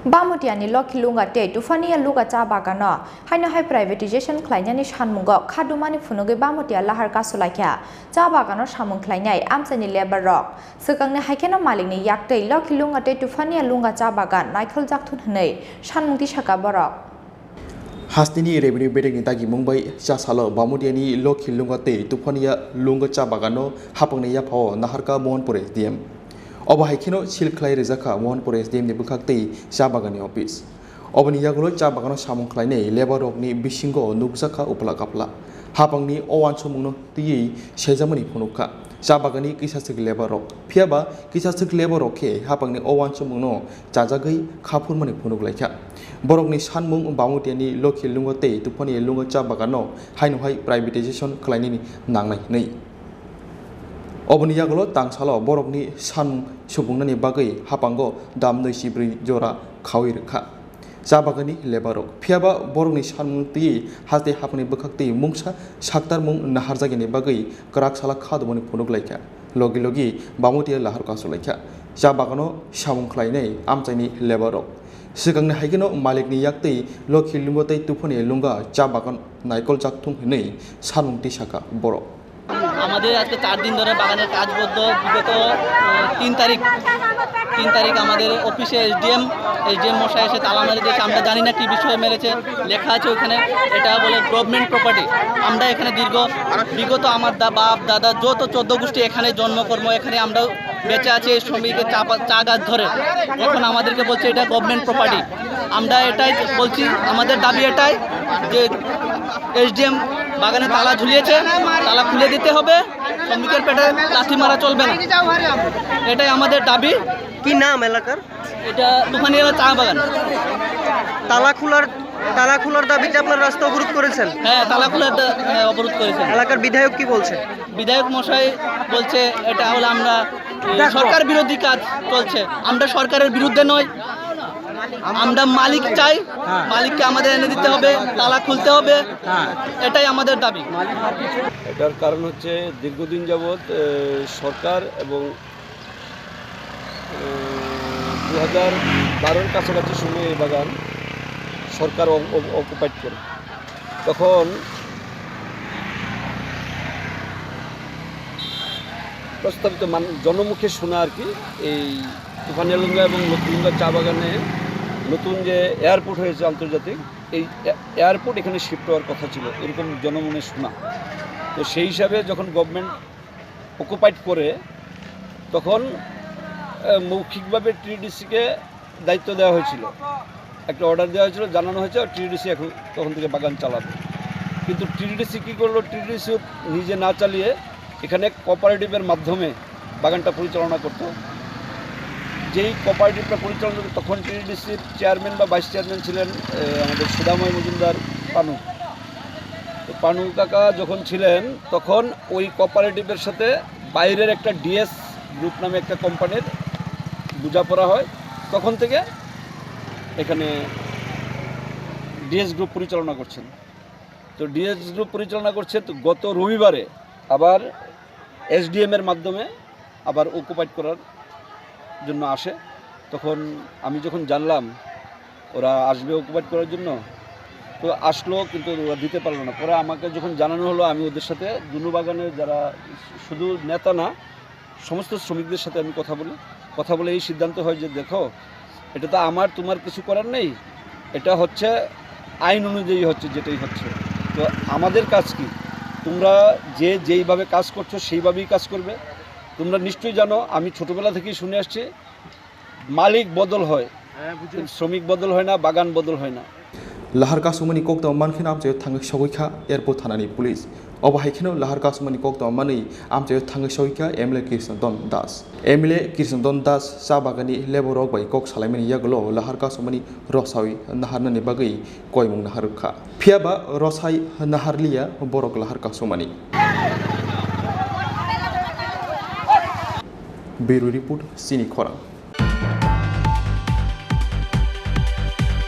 Bamutiani Loki Lunga Day to Fania Luga Chabagano, Hina High Privatization Kleinani Shanmungo, Kadumani Funuge Bamutia Lahar Kasulaka, Chabagano Shamun Kleinai, Amsani Labor Rock, Sukang Haikena Malini Yakte, Loki Lunga Day to Fania Lunga Chabagan, Michael Jaktun, Shanmuti Shaka Barok. Hastini revenue bedding in Taki Mumbai, Chasalo, Bamutiani Loki Lunga Day to Fania Lunga Chabagano, Hapania Po, Naharka Monpore, DM. Obahikino Chilklai Rizaka, one pores dem the Bukakti, Shabagani office. Obaniago Chabagano Shamun Kleine, Labor of Ni Bishingo, Nuksaka Upalakapla. Hapangni Owan Chomuno, Ti, Shezamani Punuka. Shabagani Kisasik Labor Rock. Piaba, Kisasik Labor Roke, Hapangni Owan Chomuno, Jazagi, Kapurmani Punuklaka. Borogni Shanmung, Bamutiani, Loki Lungote, Tuponi Lunga Chabagano, Hainohai privatization Kleinini, Nangai. Obaniagolo Tangsalo, Borogni, San Subunani Bagay, Hapango, Dam Nishibri Jora, Kawirka. Zabagani, Lebarok. Piaba, Borogni Shanti, has the happening Bukakti, Mungsa, Shaktar Mung, Naharzagani Bagay, Karaksala Kadmoni Punuglaka, Logi Logi, Bamutia Laharkasolaka. Zabagano, Shamun Kleine, Amtani, Lebarok. Sikang Hagino, Malikni Yakti, Loki Lumbote Tupone Lunga, Jabagan, Naikol Jaktung Hene, Sanung Tishaka, Borok. আমাদের আজকে 4 দিন ধরে বাগানের কাজ বন্ধ বিগত 3 তারিখ আমাদের অফিসে এসডিএম মশাই এসে তালা মেরে দিয়েছে আমরা জানি না কি বিষয়ে মেরেছে লেখা আছে ওখানে এটা বলে গভর্নমেন্ট প্রপার্টি আমরা এখানে বিগত আমার বাপ দাদা যত 14 গোষ্ঠী এখানে জন্মকর্ম এখানে আমরা বেঁচে আছি এই শ্রমিকের চা গাছ ধরে এখন আমাদেরকে বলছে এটা গভর্নমেন্ট প্রপার্টি আমরা এটাই বলছি আমাদের দাবি এটাই যে এসডিএম বাগানে তালা ঝুলিয়েছে তালা খুলে দিতে হবে শ্রমিকের পেটে লাথি মারা চলবে না এটাই আমাদের দাবি কি নাম এলাকার এটা তুফানিয়া চা বাগান তালা খোলার দাবিতে আপনারা রাস্তা অবরোধ করেছেন হ্যাঁ তালা খোলার অবরোধ করেছেন এলাকার বিধায়ক কি বলছে বিধায়ক মশাই বলছে এটা হলো আমরা সরকার বিরোধী কাজ চলছে আমরা সরকারের বিরুদ্ধে নই আমরা মালিক চাই মালিককে আমাদের এনে দিতে হবে তালা খুলতে হবে এটাই আমাদের দাবি এটার কারণ হচ্ছে দীর্ঘদিন যাবৎ সরকার এবং 2012-এর কাছাকাছি সময়ে এই বাগান সরকার অকুপাইড করে তখন প্রস্তাবিত জনমুখে শোনা আর কি এই তুফানিয়ালুঙ্গা এবং লক্ষ্মীলুঙ্গা চা বাগানে নতুন যে এয়ারপোর্ট হয়েছে আন্তর্জাতিক এই এয়ারপোর্ট এখানে শিফট হওয়ার কথা ছিল এরকম জনমনে শোনা তো সেই হিসাবে যখন গভর্নমেন্ট অকুপাইড করে তখন মৌখিকভাবে টিডিসিকে দায়িত্ব দেওয়া হয়েছিল একটা অর্ডার দেওয়া হয়েছিল জানানো হয়েছে টিডিসি এখন তখন থেকে বাগান চালাবে কিন্তু টিডিসি কী করলো টিডিসি নিজে না চালিয়ে এখানে কোঅপারেটিভের মাধ্যমে বাগানটা পরিচালনা করতো যেই কোঅপারেটিভটা পরিচালনা করতো তখন টিডিসির চেয়ারম্যান বা ভাইস চেয়ারম্যান ছিলেন আমাদের সুদাময় মজুমদার পানু তো পানু কাকা যখন ছিলেন তখন ওই কোঅপারেটিভের সাথে বাইরের একটা ডিএস গ্রুপ নামে একটা কোম্পানির বোঝাপড়া হয় তখন থেকে এখানে ডিএস গ্রুপ পরিচালনা করছেন তো ডিএস গ্রুপ পরিচালনা করছে তো গত রবিবারে আবার এসডিএমের মাধ্যমে আবার অকুপাইড করার জন্য আসে তখন আমি যখন জানলাম ওরা আসবে অকুপাইড করার জন্য তো আসলো কিন্তু ওরা দিতে পারলো না পরে আমাকে যখন জানানো হলো আমি ওদের সাথে দুনু বাগানের যারা শুধু নেতা না সমস্ত শ্রমিকদের সাথে আমি কথা বলে এই সিদ্ধান্ত হয় যে দেখো এটা তো আমার তোমার কিছু করার নেই এটা হচ্ছে আইন অনুযায়ী হচ্ছে যেটাই হচ্ছে তো আমাদের কাজ কি তোমরা যেইভাবে কাজ করছো সেইভাবেই কাজ করবে তোমরা নিশ্চয়ই জানো আমি ছোটোবেলা থেকেই শুনে আসছি মালিক বদল হয় শ্রমিক বদল হয় না বাগান বদল হয় না Lahar Kasumani Kokta Mankin Amjo Tang Shoika, Airport Hanani Police. Obahikino, Lahar Kasumani Kokta Mani, Amjo Tang Shoika, Emile Kirsten Don Das. Emile Kirsten Don Das, Sabagani, Leborog by Cox Salamini Yagolo, Lahar Kasumani, Rosawi, Naharani Bagay, Koimung Naharuka. Piaba, Rosai, Naharlia, Borok Lahar Kasumani. Bureau Report, Sini Kora.